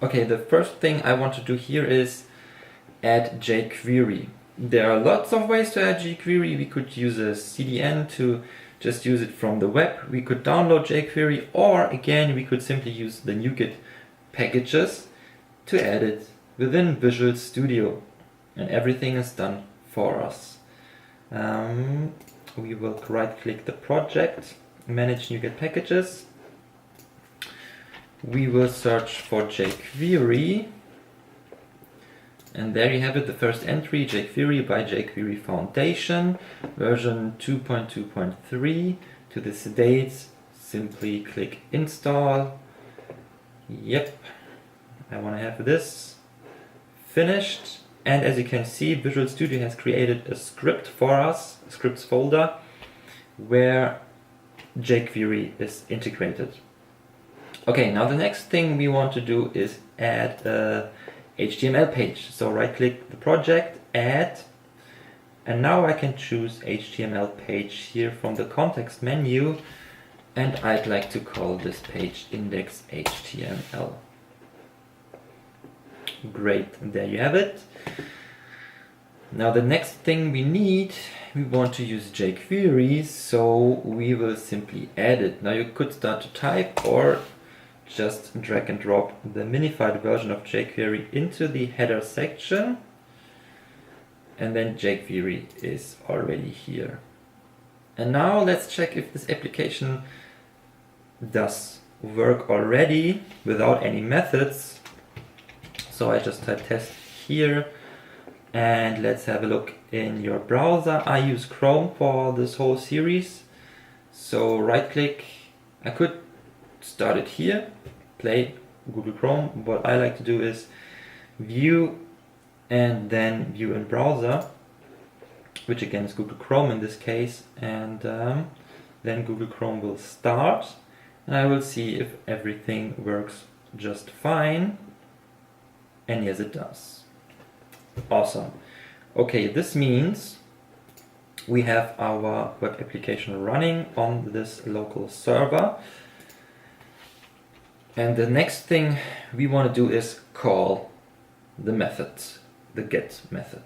Okay, the first thing I want to do here is add JQuery. There are lots of ways to add jQuery. We could use a CDN to just use it from the web. We could download jQuery, or again, we could simply use the NuGet packages to add it within Visual Studio. And everything is done for us. We will right-click the project, manage NuGet packages. We will search for jQuery. And there you have it, the first entry, jQuery by jQuery Foundation, version 2.2.3. To this date, simply click install. Yep, I want to have this finished. And as you can see, Visual Studio has created a script for us, a scripts folder, where jQuery is integrated. Okay, now the next thing we want to do is add a HTML page. So right click the project, add, and now I can choose HTML page here from the context menu, and I'd like to call this page index.html. Great, and there you have it. Now the next thing we want to use jQuery, so we will simply add it. Now you could start to type or just drag and drop the minified version of jQuery into the header section, and then jQuery is already here. And now let's check if this application does work already without any methods. So I just type test here, and let's have a look in your browser. I use Chrome for this whole series. So right click, I could start it here, play Google Chrome. What I like to do is view and then view in browser, which again is Google Chrome in this case, and then Google Chrome will start, and I will see if everything works just fine. And yes, it does. Awesome. Okay, this means we have our web application running on this local server. And the next thing we want to do is call the method, the get method.